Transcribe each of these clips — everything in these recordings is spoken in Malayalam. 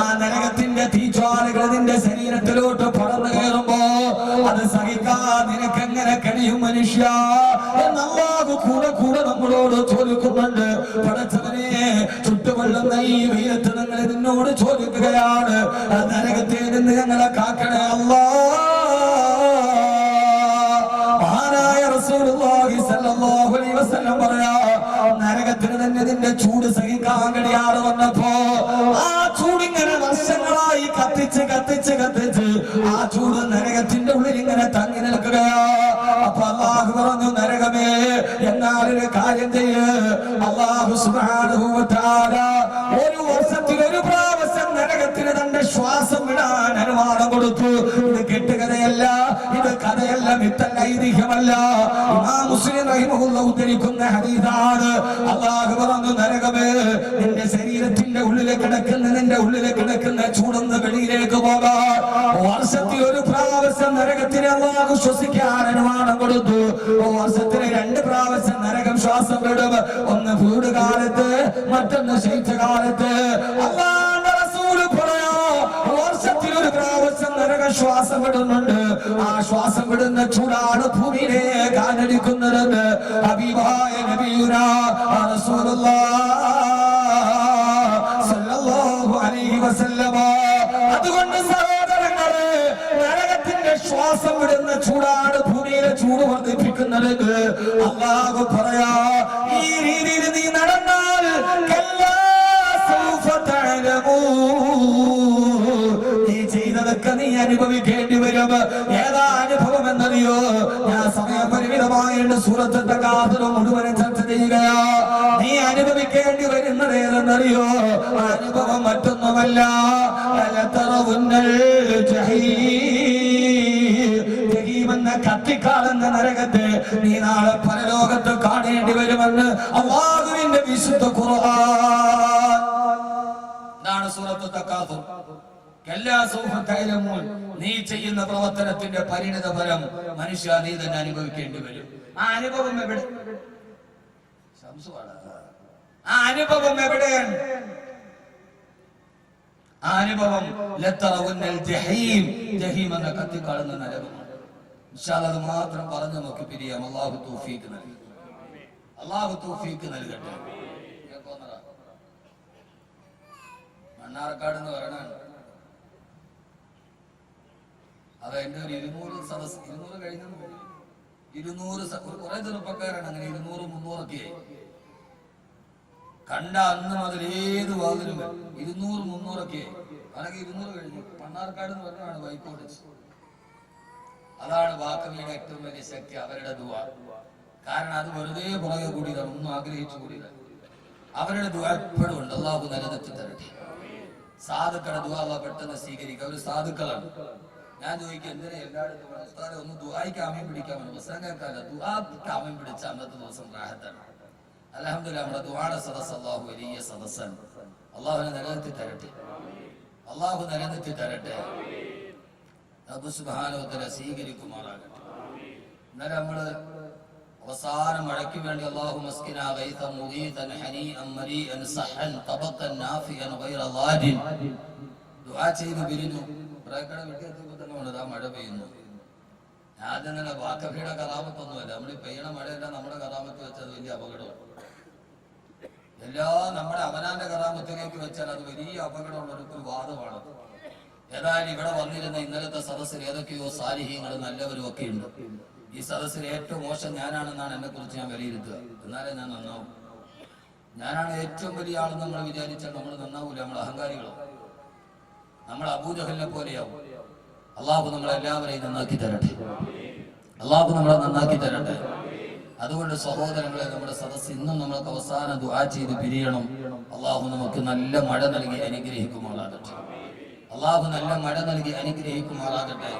ആ നരകത്തിന്റെ തീജ്വാലകൾ നിന്റെ ശരീരത്തിലോട്ട് പടർന്നു കയറുമ്പോ അത് സഹിക്കാൻ നിനക്ക് എങ്ങനെ കഴിയും മനുഷ്യ എന്നല്ലാഹു കൂടെ കൂടെ നമ്മളോട് ചോദിക്കുന്നുണ്ട്. പടച്ചവനെ ചുട്ടുകൊള്ളുന്ന ഈ വെയിലത്ത് ഞങ്ങൾ നിന്നോട് ചോദിക്കുകയാണ്, നരകത്തെ നിന്ന് ഞങ്ങളെ കാക്കണേ അല്ലാ. മഹാനായ റസൂലുള്ളാഹി സ്വല്ലല്ലാഹു അലൈഹി വസല്ലം പറയാ, നരകത്തിന് തന്നെ നിന്റെ ചൂട് സഹിക്കാൻ കഴിയാതെ വന്നപ്പോ ആ ചൂടിങ്ങനെ വർഷങ്ങളായി കത്തിച്ച് കത്തിച്ച് കത്തിച്ച് ആ ചൂട് നരകത്തിന്റെ ഉള്ളിൽ ഇങ്ങനെ തങ്ങി നിൽക്കുകയാ. അപ്പൊ അല്ലാഹു പറഞ്ഞു, നരകമേ എന്നാലൊരു കാര്യം ചെയ്യ്. അല്ലാഹു സുബ്ഹാനഹു വ തആല ഒരു വർഷത്തിൽ ഒരു പ്രാവശ്യം നരകത്തിന് തന്റെ ശ്വാസം വിടാൻ അനുവാദം കൊടുത്തു. ഇത് കെട്ടുകഥയല്ല, ഇത് കഥയല്ല, മിത്തല്ല, ഐതിഹ്യമല്ല. ഇമാം മുസ്ലിം റഹിമഹുല്ലാഹു ഉദ്ധരിക്കുന്ന ഹദീസാണ്. അല്ലാഹു പറഞ്ഞു, നരകമേ നിന്റെ ശരീരത്തിന്റെ ഉള്ളിലെ കിടക്കുന്ന നിന്റെ ഉള്ളിലെ കിടക്കുന്ന ചൂടൊന്ന് വെളിയിലേക്ക് പോകാൻ വർഷത്തിൽ ഒരു പ്രാവശ്യം നരകത്തിന് അല്ലാഹു ശ്വസിക്കാൻ അനുവാദം കൊടുത്തു. വർഷത്തിന് 2 പ്രാവശ്യം നരകം ശ്വാസം വിടും. ഒന്ന് ചൂട് കാലത്ത്, മറ്റൊന്ന് ശൈത്യകാലത്ത്. അല്ലാഹുവിന്റെ റസൂല് പറയാ, വർഷത്തിൽ ഒരു പ്രാവശ്യം നരകം ശ്വാസം വിടുന്നുണ്ട്. ആ ശ്വാസം വിടുന്ന ചൂടാണ് ഭൂമിയിലെ കാലടിക്കുന്നത്. ഹബീബായ നബിയുനാ റസൂലുള്ളാഹി സ്വല്ലല്ലാഹു അലൈഹി വസല്ലമ. അതുകൊണ്ട് സഹോദരങ്ങളെ, നരകത്തിന്റെ ശ്വാസം വിടുന്ന ചൂടാണ് ഭൂമിയിലെ ചൂട് വർദ്ധിപ്പിക്കുന്നത്. അല്ലാഹു പറയാ, ഈ രീതിയിൽ നീ നടന്നാൽ കല്ലാ സൗഫ തഅലമൂൻ, നീ ചെയ്തതൊക്കെ നീ അനുഭവിക്കേണ്ടി വരും. ഏതാ അനുഭവം എന്നറിയോ? ഞാൻ സമയപരിമിതമായിട്ട് സൂറത്ത് തകാസുർ മുഴുവൻ ചർച്ച ചെയ്യുകയാ. നീ അനുഭവിക്കേണ്ടി വരുന്നത് ഏതെന്നറിയോ? അനുഭവം മറ്റൊന്നുമല്ല, ജഹീമെന്ന കത്തിക്കാളുന്ന നരകത്തെ നീ നാളെ പരലോകത്ത് കാണേണ്ടി വരുമെന്ന് അല്ലാഹുവിന്റെ വിശുദ്ധ ഖുർആൻ. ഇതാണ് സൂറത്ത് തകാസുർ. നീ ചെയ്യുന്ന പ്രവർത്തനത്തിന്റെ പരിണിത ഫലം മനുഷ്യ നീ തന്നെ അനുഭവിക്കേണ്ടി വരും. ആ അനുഭവം എവിടെ? ആ അനുഭവം എവിടെയാണ്? ആ അനുഭവം ജഹീം എന്ന കത്തിക്കാളുന്ന നരകമാണ്. ഇൻഷാ അല്ലാഹ് അത് മാത്രം പറഞ്ഞു നമുക്ക് പിരിയാം. അല്ലാഹു തൗഫീഖ് നൽകട്ടെ. അല്ലാഹു തൗഫീഖ് നൽകട്ടെ. മണ്ണാർക്കാട് എന്ന് പറയണാണ്. അത് എന്റെ ഒരു 200 സദസ്, 200 കഴിഞ്ഞു, 200 കുറെ ചെറുപ്പക്കാരാണ്. അങ്ങനെ 200, 300 ആയി. കണ്ട അന്ന് മുതൽ ഏത് വാതിലും 200, 300 ആയി. അതൊക്കെ 200 കഴിഞ്ഞു. മണ്ണാർക്കാട് എന്ന് പറഞ്ഞാണ് വൈക്കോട്. അതാണ് വാക്കവിയുടെ ഏറ്റവും വലിയ ശക്തി, അവരുടെ ദുആ. കാരണം അത് വെറുതെ പുറകെ കൂടിയതാണ്, ഒന്നും ആഗ്രഹിച്ചു കൂടിയതാണ്. അവരുടെ ദുആ എപ്പോഴും ഉണ്ട്. അല്ലാഹു നിലനിർത്തി തരട്ടെ. സാധുക്കളുടെ ദുആ അല്ലാഹു പെട്ടെന്ന് സ്വീകരിക്കുക. അവർ സാധുക്കളാണ്. ഞാൻ ചോദിക്കും, എന്തിനാ എല്ലായിടത്തും ഉസ്താദെ ഒന്ന് ദുആയ്ക്ക് ആമീൻ പിടിക്കാമെന്ന്? പ്രസംഗക്കാരല്ല, ദുആക്ക് ആമീൻ പിടിച്ച അന്നത്തെ ദിവസം റാഹത്താണ്. അൽഹംദുലില്ലാഹ്, നമ്മുടെ ദുആയുടെ സദസ്സ് അല്ലാഹു വലിയ സദസ്സാണ്. അല്ലാഹുവിനെ നിലനിർത്തി തരട്ടെ. അല്ലാഹു നിലനിർത്തി തരട്ടെ. റബ്ബ് സുബ്ഹാനഹു വ തആല സ്വീകരിക്കുമാറാകട്ടെ. ഇന്നലെ നമ്മള് അവസാനം മഴയ്ക്ക് വേണ്ടി അല്ലാഹു മസ്കിനാ ഗൈസൻ മുഗീതൻ ഹനീഅൻ മരീഅൻ സഹൻ തബഖൻ നാഫിഅൻ ഗൈറ ളാദിൻ ദുആ ചെയ്തു പിരിഞ്ഞു. പ്രേക്കട വീട്ടിലെത്തുമ്പോൾ തന്നെ ആ മഴ പെയ്യുന്നു. ആദ്യം തന്നെ വാക്കഫിയുടെ കറാമത്തൊന്നുമല്ല, നമ്മൾ ഈ പെയ്യണ മഴയെല്ലാം നമ്മുടെ കറാമത്ത് വെച്ചത് വലിയ അപകടമാണ്. എല്ലാം നമ്മുടെ അവനാന്റെ കറാമത്തിലേക്ക് വെച്ചാൽ അത് വലിയ അപകടമുള്ള ഒരു വാദമാണ്. ഏതായാലും ഇവിടെ വന്നിരുന്ന ഇന്നലത്തെ സദസ്സിൽ ഏതൊക്കെയോ സാലിഹ്യങ്ങൾ നല്ലവരും ഒക്കെ ഉണ്ട്. ഈ സദസ്സിൽ ഏറ്റവും മോശം ഞാനാണെന്നാണ് എന്നെ കുറിച്ച് ഞാൻ വിലയിരുത്തുക. എന്നാലേ ഞാൻ നന്നാവും. ഞാനാണ് ഏറ്റവും വലിയ ആളെന്ന് നമ്മൾ വിചാരിച്ചാൽ നമ്മൾ നന്നാവൂല. നമ്മൾ അഹങ്കാരികളോ, നമ്മൾ അബൂജഹലിനെ പോലെയാവും. അള്ളാഹു നമ്മളെല്ലാവരെയും നന്നാക്കി തരട്ടെ. അള്ളാഹു നമ്മളെ നന്നാക്കി തരട്ടെ. അതുകൊണ്ട് സഹോദരങ്ങളെ, നമ്മുടെ സദസ്സ് ഇന്നും നമ്മൾക്ക് അവസാനം ദുആ ചെയ്ത് പിരിയണം. അള്ളാഹു നമുക്ക് നല്ല മഴ നൽകി അനുഗ്രഹിക്കുമാറാകട്ടെ. അള്ളാഹു നല്ല മഴ നൽകി അനുഗ്രഹിക്കുമാറാകട്ടെ.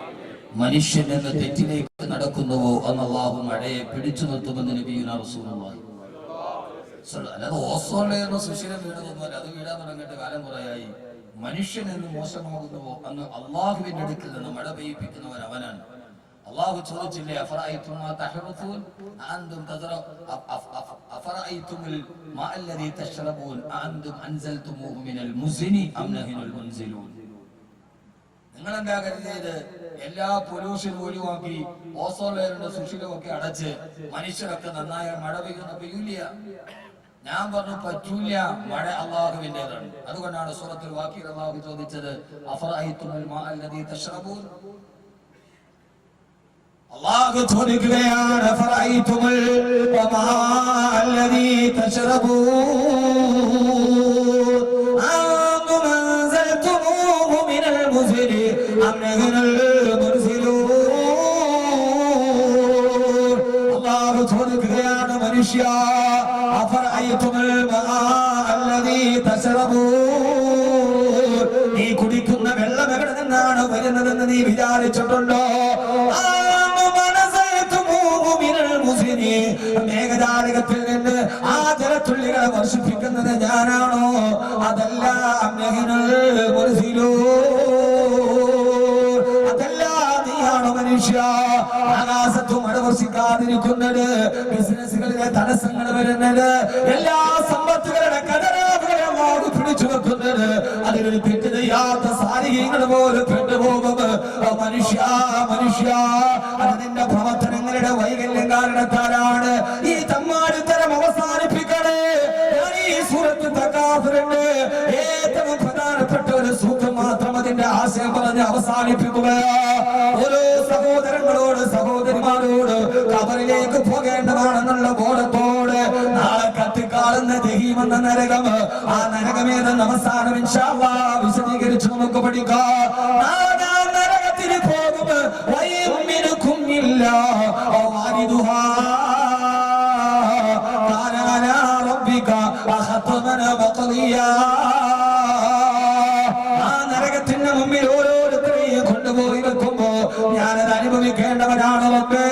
മനുഷ്യൻ എന്ന തെറ്റിലേക്ക് നടക്കുന്നുവോ അന്ന് അള്ളാഹു മഴയെ പിടിച്ചു നിർത്തുമെന്ന് നബിയുനാ റസൂലുള്ളാഹി. അല്ലാതെ ഓസോൺ ലെയറിന് സുഷിരം വീണതൊന്നുമല്ല. അത് വീഴാൻ തുടങ്ങിയിട്ട് കാലം കുറയായി. മനുഷ്യൻ എന്ന് മോശമാകുന്നുവോ അന്ന് അള്ളാഹുവിന്റെ അടുക്കൽ നിന്ന് മഴ പെയ്യിപ്പിക്കുന്നവൻ അവനാണ്. അല്ലാഹു ചോദിച്ചില്ലേ അഫറഅയ്തും മാ തഹറുസൂൻ അഅൻതും തസ്റ അഫറഅയ്തുൽ മാ അല്ലദീ തശ്റബൂൻ അഅൻതും അൻസൽതുമൂഹു മിനൽ മുസ്നി അം നഹ്നുൽ മുൻസിലൂൻ. നിങ്ങൾ എന്താ കരുതിയത് എല്ലാ പൊല്യൂഷനും ഒഴിവാക്കി ഓസോൺ ലെയറിന്റെ സുഷിരമൊക്കെ അടച്ച് മനുഷ്യരൊക്കെ നന്നായ മഴ പെയ്യില്ല? ഞാൻ പറഞ്ഞു പറ്റൂല, മഴ അള്ളാഹുവിന്റേതാണ്. അതുകൊണ്ടാണ് സൂറത്തുൽ വാഖിഅ അള്ളാഹു ചോദിച്ചത് അഫറഅയ്തുൽ മാ അല്ലദീ തശ്റബൂൻ. അല്ലാഹു ചോദിക്കുകയാണ് ഫറഅയ്തുൽ മാ അല്ലദീ തശ്റബൂൻ അഅൻതും അൻസൽതുമൂഹു മിനൽ മുസ്നി അം നഹ്നുൽ മുൻസിലൂൻ. അല്ലാഹു ചോദിക്കുകയാണ് മനുഷ്യ അഫറഅയ്തുൽ മാ അല്ലദീ തശ്റബൂൻ, നീ കുടിക്കുന്ന വെള്ളം എവിടെ നിന്നാണ് വരുന്നതെന്ന് നീ വിചാരിച്ചിട്ടുണ്ടോ? മേഘജാലകത്തിൽ നിന്ന് ആ ജലത്തുള്ളികളെ വർഷിപ്പിക്കുന്നത് ഞാനാണോ? അതല്ല, അതല്ല, നീയാണോ മനുഷ്യ? ആകാശത്ത് മഴ വർഷിക്കാതിരിക്കുന്നത്, ബിസിനസ്സുകളിലെ തടസ്സങ്ങൾ വരുന്നത്, എല്ലാ സമ്പത്തുകളുടെ കടലാവുകളെ അല്ലാഹു പിടിച്ചു വെക്കുന്നത്, അതിലൊരു തെറ്റ് ചെയ്യാത്ത സാരികങ്ങൾ പോലെ പെട്ടുപോകും. മനുഷ്യ മനുഷ്യ, അത് നിന്റെ പ്രവർത്തനങ്ങളുടെ വൈകല്യം കാരണത്താലാണ്. ഈ തമ്മാടിത്തരം അവസാനിപ്പിക്കണേ. ഞാൻ ഈ സൂറത്ത് തകാസുരന്റെ ഏറ്റവും പ്രധാനപ്പെട്ട ഒരു സൂത്രം മാത്രം അതിന്റെ ആശയം പറഞ്ഞ് അവസാനിപ്പിക്കുകയാ. ഓരോ സഹോദരങ്ങളോട് സഹോദരിമാരോട് ഖബറിലേക്ക് പോകേണ്ടതാണെന്നുള്ള ബോധത്തോട് നാളെ കത്തിക്കാളുന്ന ജഹീമെന്ന നരകം, ആ നരകമേതെന്ന് അവസാനം ഇൻഷാ അല്ലാഹ് വിശദീകരിച്ച് നമുക്ക് പഠിക്കാം. നരകത്തിന് പോകും വൈമിനുക്കും ഇല്ല വാരിദുഹാ കാന അലാ റബ്ബിക ഖത്മന വഖദിയാ. ആ നരകത്തിന്റെ മുമ്പിൽ ഓരോരുത്തരെയും കൊണ്ടുപോയി വെക്കുമ്പോ ഞാനത് അനുഭവിക്കേണ്ടവനാണ് റബ്ബേ.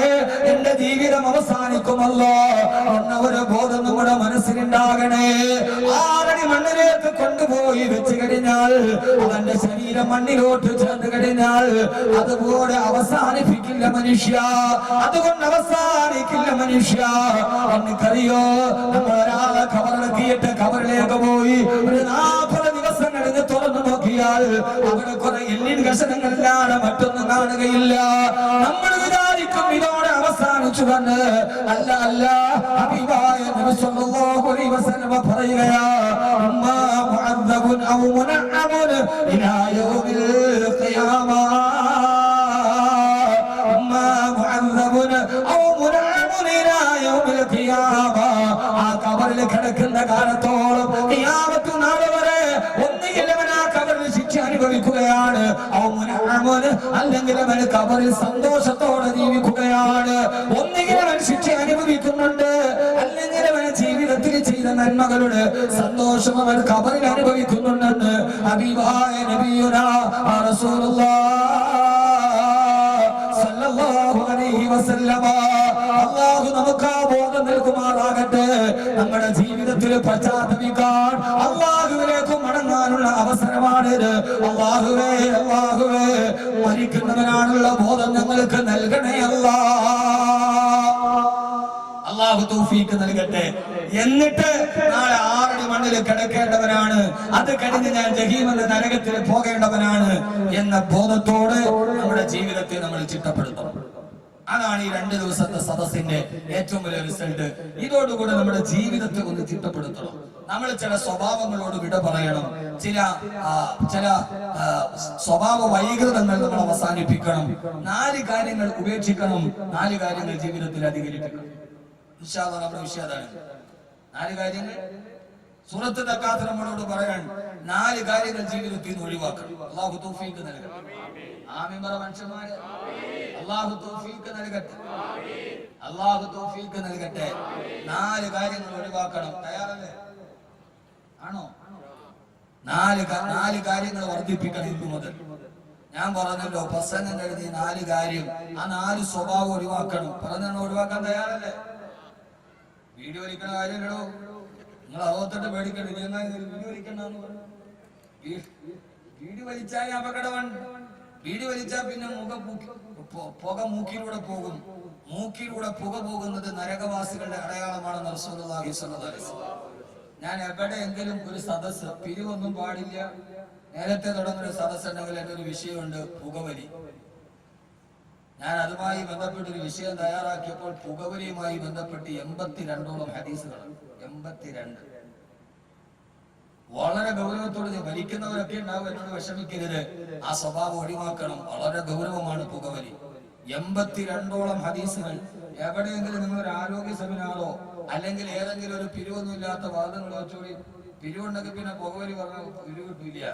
എന്റെ ജീവിതം അവസാനിക്കുമല്ലോ എന്ന ഒരു ബോധം നമ്മുടെ മനസ്സിലുണ്ടാകണേ. ആറടി മണ്ണിലേക്ക് കൊണ്ടുപോയി വെച്ച് കഴിഞ്ഞാൽ അവന്റെ ശരീരം മണ്ണിലോട്ട് ചേർന്ന് കഴിഞ്ഞാൽ അതുപോലെ അവസാനിപ്പിക്കില്ല മനുഷ്യ. അതുകൊണ്ട് അവസാനിക്കില്ല മനുഷ്യ. എനിക്കറിയോ, നമ്മൾ ഒരാളെ ഖബറിലെത്തിയിട്ട് ഖബറിലേക്ക് പോയി ഒരു 40 ദിവസം കഴിഞ്ഞ് തുറന്നു നോക്കിയാൽ അവിടെ കുറെ എല്ലിൻ കഷണങ്ങളിലാണ്, മറ്റൊന്നും കാണുകയില്ല. നമ്മൾ വിചാരിക്കും ഇതോടെ അവസാനിച്ചു വന്ന്. അല്ല അല്ല, ഹബീബായ നബി സല്ലല്ലാഹു അലൈഹി വസല്ലം പറയുകയാ, അമ്മാ മുഅദ്ദബുൻ ഔ മുനഅമുൻ ഇലാ യൗമിൽ ഖിയാമ, അമ്മാ മുഅദ്ദബുൻ ഔ മുനഅമുൻ ഇലാ യൗമിൽ ഖിയാമ. ആ ഖബറിൽ കിടക്കുന്ന കാലത്തോളം ഖിയാമത്ത് നാൾ വരെ ഒന്നുകിൽ അവൻ ആ ഖബറിൽ ശിക്ഷ അനുഭവിക്കുകയാണ്, അല്ലെങ്കിൽ അവൻ ഖബറിൽ സന്തോഷത്തോടെ ജീവിക്കുകയാണ്. ഒന്നുകിൽ അവൻ ശിക്ഷ അനുഭവിക്കുന്നുണ്ട്, അല്ലെങ്കിൽ അവൻ ജീവിതത്തിൽ ചെയ്ത നന്മകളുടെ സന്തോഷം അവൻ ഖബറിൽ അനുഭവിക്കുന്നുണ്ടെന്ന് ഹബീബായ നബിയുനാ റസൂലുള്ളാഹ് സല്ലല്ലാഹു അലൈഹി വസല്ലമ. അല്ലാഹു നമുക്ക് ആ ബോധം നൽകുമാറാകട്ടെ. നമ്മുടെ ജീവിതത്തിൽ പശ്ചാത്തപിക്കാൻ, അല്ലാഹുവിലേക്ക് മടങ്ങാനുള്ള അവസരമാണിത്. അല്ലാഹുവേ അല്ലാഹുവേ, മരിക്കുന്നവനാണുള്ള ബോധം ഞങ്ങൾക്ക് നൽകണേ അല്ലാഹു തൗഫീഖ് നൽകട്ടെ. എന്നിട്ട് നാളെ 6 അടി മണ്ണിൽ കിടക്കേണ്ടവനാണ്, അത് കഴിഞ്ഞ് ഞാൻ ജഹീം എന്ന നരകത്തിൽ പോകേണ്ടവനാണ് എന്ന ബോധത്തോട് നമ്മുടെ ജീവിതത്തെ നമ്മൾ ചിട്ടപ്പെടുത്തണം. അതാണ് ഈ 2 ദിവസത്തെ സദസ്സിന്റെ ഏറ്റവും വലിയ റിസൾട്ട്. ഇതോടുകൂടി നമ്മുടെ ജീവിതത്തെ ഒന്ന് ചിട്ടപ്പെടുത്തണം. നമ്മൾ ചില സ്വഭാവങ്ങളോട് വിട പറയണം. ചില സ്വഭാവ വൈകൃതങ്ങൾ നമ്മൾ അവസാനിപ്പിക്കണം. 4 കാര്യങ്ങൾ ഉപേക്ഷിക്കണം. 4 കാര്യങ്ങൾ ജീവിതത്തിൽ അധികരിപ്പിക്കണം. ഇൻഷാ അല്ലാഹ് നമ്മുടെ വിഷയം അതാണ്. 4 കാര്യങ്ങൾ സൂറത്ത് തക്കാത്ത് നമ്മളോട് പറയാൻ 4 കാര്യങ്ങൾ ജീവിതത്തിൽ നിന്ന് ഒഴിവാക്കണം. അല്ലാഹു തൗഫീഖ് നൽകട്ടെ. ആമീൻ പറ മനുഷ്യന്മാരെ. അല്ലാഹു തൗഫീഖ് നൽകട്ടെ. അല്ലാഹു തൗഫീഖ് നൽകട്ടെ. 4 കാര്യങ്ങൾ ഒഴിവാക്കണം. തയ്യാറല്ലേ? ആണോ? 4 കാര്യങ്ങൾ വർദ്ധിപ്പിക്കണം ഇന്നു മുതൽ. ഞാൻ പറഞ്ഞല്ലോ, പ്രസംഗം എഴുതി 4 കാര്യം, ആ 4 സ്വഭാവം ഒഴിവാക്കണം. പറഞ്ഞാണ് ഒഴിവാക്കാൻ തയ്യാറല്ലേ? വീഡിയോ വലിക്കണ കാര്യങ്ങളോ നിങ്ങൾ അറുപത്തെട്ട് പേടിക്കണം. വീഡിയോ വലിക്കണ്ടെന്ന് പറഞ്ഞു. വീഡിയോ വലിച്ചാൽ അപകടമാണ്. ബീഡി വലിച്ചാൽ പിന്നെ പുക മൂക്കിലൂടെ പോകും. മൂക്കിലൂടെ പുക പോകുന്നത് നരകവാസികളുടെ അടയാളമാണെന്ന് റസൂലുള്ളാഹി സ്വല്ലല്ലാഹു അലൈഹി വസല്ലം. ഞാൻ എവിടെയെങ്കിലും ഒരു സദസ്സ്, പിരിവൊന്നും പാടില്ല, നേരത്തെ തുടങ്ങുന്ന സദസ്സ് ഉണ്ടെങ്കിൽ എൻ്റെ ഒരു വിഷയമുണ്ട്, പുകവലി. ഞാൻ അതുമായി ബന്ധപ്പെട്ടൊരു വിഷയം തയ്യാറാക്കിയപ്പോൾ പുകവലിയുമായി ബന്ധപ്പെട്ട് 82ഓളം ഹദീസുകൾ. 82. വളരെ ഗൗരവത്തോടെ വലിക്കുന്നവരൊക്കെ ഉണ്ടാവും, എന്നോട് വിഷമിക്കരുത്, ആ സ്വഭാവം ഒഴിവാക്കണം. വളരെ ഗൗരവമാണ് പുകവലി. 82ഓളം ഹദീസുകൾ. എവിടെയെങ്കിലും നിങ്ങളൊരു ആരോഗ്യ സെമിനാറോ അല്ലെങ്കിൽ ഏതെങ്കിലും ഒരു പിരിവൊന്നുമില്ലാത്ത വാദങ്ങൾ വെച്ചോടി, പിരിവുണ്ടെങ്കിൽ പിന്നെ പുകവലി പറഞ്ഞ പിരിവ് കിട്ടില്ല.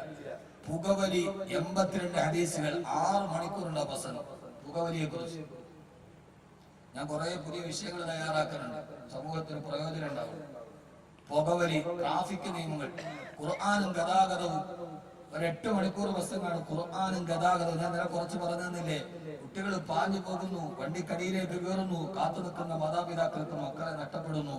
പുകവലി 82 ഹദീസുകൾ. 6 മണിക്കൂറുണ്ട് പ്രസംഗം പുകവലിയെ കുറിച്ച്. ഞാൻ കുറെ പുതിയ വിഷയങ്ങൾ തയ്യാറാക്കുന്നുണ്ട്, സമൂഹത്തിന് പ്രയോജനം ഉണ്ടാവും. പുകവലി, ട്രാഫിക് നിയമങ്ങൾ, ഖുർആനും ഗതാഗതവും. ഒരു 8 മണിക്കൂർ പ്രസംഗമാണ് ഖുർആനും ഗതാഗതവും. ഞാൻ നേരെ കുറച്ച് പറഞ്ഞില്ലേ, കുട്ടികൾ പാഞ്ഞു പോകുന്നു, വണ്ടിക്കടിയിലേക്ക് കയറുന്നു, കാത്തു നിൽക്കുന്ന മാതാപിതാക്കൾക്ക് മക്കളെ നഷ്ടപ്പെടുന്നു.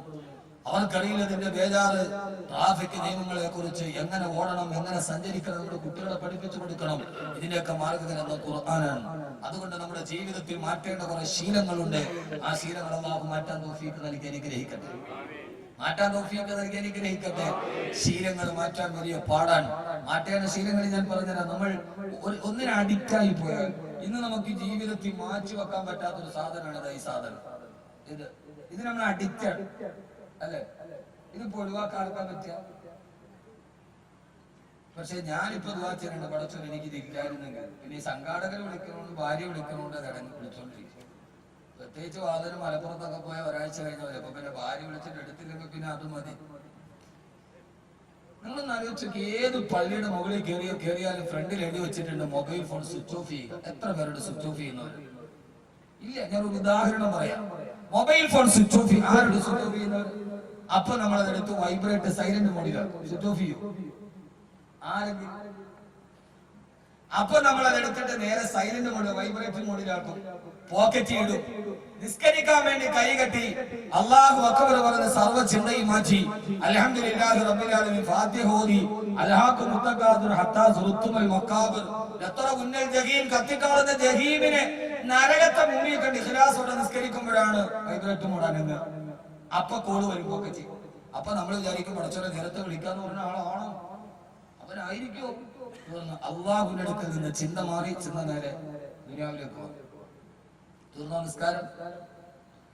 അവർക്കറിയില്ല ഇതിന്റെ ബേജാറ്. ട്രാഫിക് നിയമങ്ങളെ കുറിച്ച്, എങ്ങനെ ഓടണം, എങ്ങനെ സഞ്ചരിക്കണം, നമ്മുടെ കുട്ടികളെ പഠിപ്പിച്ചു കൊടുക്കണം. ഇതിന്റെയൊക്കെ മാർഗ്ഗം ഖുർആനാണ്. അതുകൊണ്ട് നമ്മുടെ ജീവിതത്തിൽ മാറ്റേണ്ട കുറെ ശീലങ്ങളുണ്ട്. ആ ശീലങ്ങൾ അല്ലാഹു മാറ്റാൻ തൗഫീഖ് നൽകി അനുഗ്രഹിക്കട്ടെ. മാറ്റാൻ തൗഫീഖ് നൽകി അനുഗ്രഹിക്കട്ടെ. ശീലങ്ങൾ മാറ്റാൻ വലിയ പാടാണ്. മാറ്റേണ്ട ശീലങ്ങൾ ഞാൻ പറഞ്ഞുതരാം. നമ്മൾ ഒന്നിനെ അഡിക്റ്റായി പോയാൽ ഇന്ന് നമുക്ക് ജീവിതത്തിൽ മാറ്റി വെക്കാൻ പറ്റാത്തൊരു സാധനമാണ് ഈ സാധനം. ഇത് നമ്മൾ അഡിക്റ്റാണ് അല്ലെ? ഇതിപ്പോ ഒഴിവാക്കാൻ പറ്റിയ. പക്ഷെ ഞാനിപ്പോ ദുആ ചെയ്യുന്നുണ്ട്, പടച്ചോൻ എനിക്ക് തിരിക്കായിരുന്നെങ്കിൽ. പിന്നെ ഈ സംഘാടകർ വിളിക്കണോണ്ട്, ഭാര്യ വിളിക്കണോണ്ട് കടന്ന് വിളിച്ചോണ്ടിരിക്കും. പ്രത്യേകിച്ച് വാദനം മലപ്പുറത്തൊക്കെ പോയ ഒരാഴ്ച കഴിഞ്ഞ അപ്പൊ പിന്നെ ഭാര്യ വിളിച്ചിട്ട് എടുത്തില്ലെങ്കിൽ പിന്നെ അത് മതി. നിങ്ങളൊന്ന് ആലോചിച്ചു, ഏത് പള്ളിയുടെ മുകളിൽ കയറിയാലും ഫ്രണ്ടിൽ എഴുതി വെച്ചിട്ടുണ്ട് മൊബൈൽ ഫോൺ സ്വിച്ച് ഓഫ് ചെയ്യുക. എത്ര പേരുടെ സ്വിച്ച് ഓഫ് ചെയ്യുന്നവർ ഇല്ല? ഞാൻ ഒരു ഉദാഹരണം പറയാം. മൊബൈൽ ഫോൺ സ്വിച്ച് ഓഫ് ചെയ്യും. ആരുടെ സ്വിച്ച് ഓഫ് ചെയ്യുന്നവർ? അപ്പൊ നമ്മളതെടുത്ത് വൈബ്രേറ്റ് സൈലന്റ് മോഡിലാണ് സ്വിച്ച് ഓഫ് ചെയ്യും. ആരെങ്കിലും അപ്പൊ നമ്മൾ അതെടുത്തിട്ട് നേരെ സൈലന്റ് മോഡ്, വൈബ്രേറ്റ് മോഡിലാക്കും, പോക്കറ്റിൽ ഇടും. നിസ്കരിക്കാൻ വേണ്ടി കൈ കെട്ടി അല്ലാഹു അക്ബർ പറഞ്ഞ് സർവ്വ ചിന്തയും മാറ്റി അൽഹംദുലില്ലാഹി റബ്ബിൽ ആലമീൻ ഫാത്തിഹ ഓതി അൽഹാഖും മുത്തഖാദിർ ഹത്താ സുറുത്തുൽ മഖാബിർ. എത്ര ഉന്നൽ ജഹീം, കത്തിക്കാളുന്ന ജഹീമിനെ, നരകത്തെ മുന്നിൽ കണ്ട് ഇഖ്ലാസോടെ നിസ്കരിക്കുമ്പോഴാണ് വൈബ്രേറ്റ് മോഡാണെന്ന്. അപ്പൊ കോള് വരും പോക്കറ്റി. അപ്പൊ നമ്മൾ വിചാരിക്കും പടച്ചോനെ നേരത്തെ വിളിക്കാന്ന് പറഞ്ഞ ആളാണോ, അവനായിരിക്കോ? അള്ളാഹുവിന്റെ അടുക്കൽ നിന്ന് ചിന്ത മാറി ചിന്ത നേരെ ദുനിയാവിലേക്ക് പോകും. തീർന്ന നിസ്കാരം.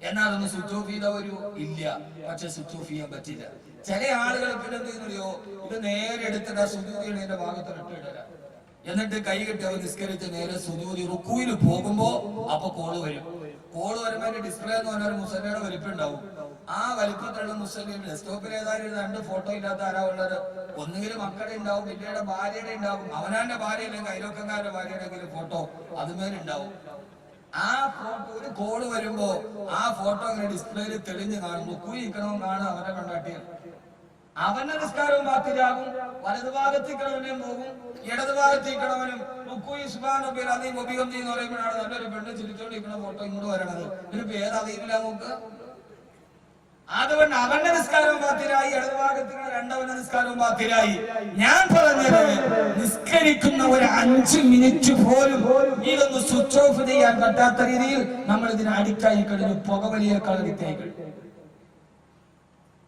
എന്നാൽ ഒന്ന് സ്വിച്ച് ഓഫ് ചെയ്താൽ വരൂ? ഇല്ല. പക്ഷെ സ്വിച്ച് ഓഫ് ചെയ്യാൻ പറ്റില്ല. ചില ആളുകൾ പിന്നെ എന്ത് ചെയ്യുന്നറിയോ, ഇത് നേരെ എടുത്തിട്ട് സുജൂദിയുടെ ഭാഗത്ത് ഇട്ടിടല. എന്നിട്ട് കൈ കെട്ടി അവർ നിസ്കരിച്ച് നേരെ സുജൂദി റുക്കൂയിൽ പോകുമ്പോ അപ്പൊ കോള് വരും. കോള് വരുമ്പോ അതിന്റെ ഡിസ്പ്ലേ എന്ന് പറഞ്ഞാൽ മുസല്ലയുടെ വലിപ്പം ഉണ്ടാവും. ആ വലിപ്പത്തിലുള്ള മുസ്ലിം ഡെസ്ക്ടോപ്പിൽ ഏതായാലും 2 ഫോട്ടോ ഇല്ലാത്ത ആരാ ഉള്ളത്? ഒന്നുകിലും മക്കളുടെ ഉണ്ടാവും, പിന്നീട് ഭാര്യയുടെ ഉണ്ടാവും, അവനാന്റെ ഭാര്യ അല്ലെങ്കിൽ അയലോക്കക്കാരുടെ ഭാര്യയുടെ ഫോട്ടോ അതുമേലുണ്ടാവും. ആ ഫോട്ടോ, ഒരു കോള് വരുമ്പോ ആ ഫോട്ടോ ഇങ്ങനെ ഡിസ്പ്ലേയിൽ തെളിഞ്ഞ് കാണും. റുക്കൂയിക്കണവും കാണും അവന്റെ കണ്ടാട്ടിയാണ്. അവന്റെ നിസ്കാരവും ബാത്തിലാകും. വലതുഭാഗത്തേക്കണവനും പോകും, ഇടതുഭാഗത്തേക്കണവനും റുക്കൂയി സുബ്ഹാന റബ്ബിൽ അദീം ഉപയോഗം എന്ന് പറയുമ്പോഴാണ് നല്ലൊരു പെണ്ണ് ചിരിച്ചോണ്ടിരിക്കുന്ന ഫോട്ടോ ഇങ്ങോട്ട് വരണത്. ഇതിപ്പോ ഏതറിയില്ല നോക്ക്. അതുകൊണ്ട് അവന്റെ നിസ്കാരവും ബാത്തിലായി, ഇടതുഭാഗത്തേക്ക് രണ്ടവന്റെ നിസ്കാരവും ബാത്തിലായി. ഞാൻ പറഞ്ഞത്, നിസ്കരിക്കുന്ന ഒരു 5 മിനിറ്റ് പോലും ഇതൊന്ന് സ്വിച്ച് ഓഫ് ചെയ്യാൻ പറ്റാത്ത രീതിയിൽ നമ്മൾ ഇതിന് അഡിക്റ്റായി കഴിഞ്ഞു. പുകവലിയേക്കാൾ അഡിക്റ്റായി കഴിഞ്ഞു.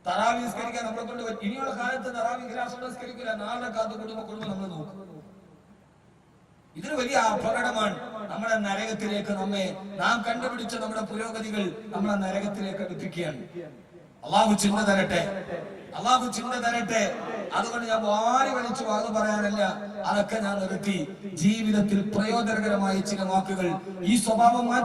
തറാവി നിസ്കരിക്കാൻ നമ്മളെ കൊണ്ട് ഇനിയുള്ള കാലത്ത് തറാവി ഗ്ലാസോടെ നിസ്കരിക്കില്ല. 4 കാത്ത് കുടുംബം നമ്മൾ നോക്കും. ഇതൊരു വലിയ അപകടമാണ്. നമ്മുടെ നരകത്തിലേക്ക് നാം കണ്ടുപിടിച്ച നമ്മുടെ പുരോഗതികൾ നമ്മളെ നരകത്തിലേക്ക് അടുപ്പിക്കുകയാണ്. അള്ളാഹു ചിന്ത തരട്ടെ, അള്ളാഹു ചിന്ത തരട്ടെ. അതുകൊണ്ട് ഞാൻ വാരി വലിച്ചു വാങ്ങു പറയാനല്ല, അതൊക്കെ ഞാൻ നിർത്തി. ജീവിതത്തിൽ പ്രയോജനകരമായ ചില വാക്കുകൾ, ഈ സ്വഭാവം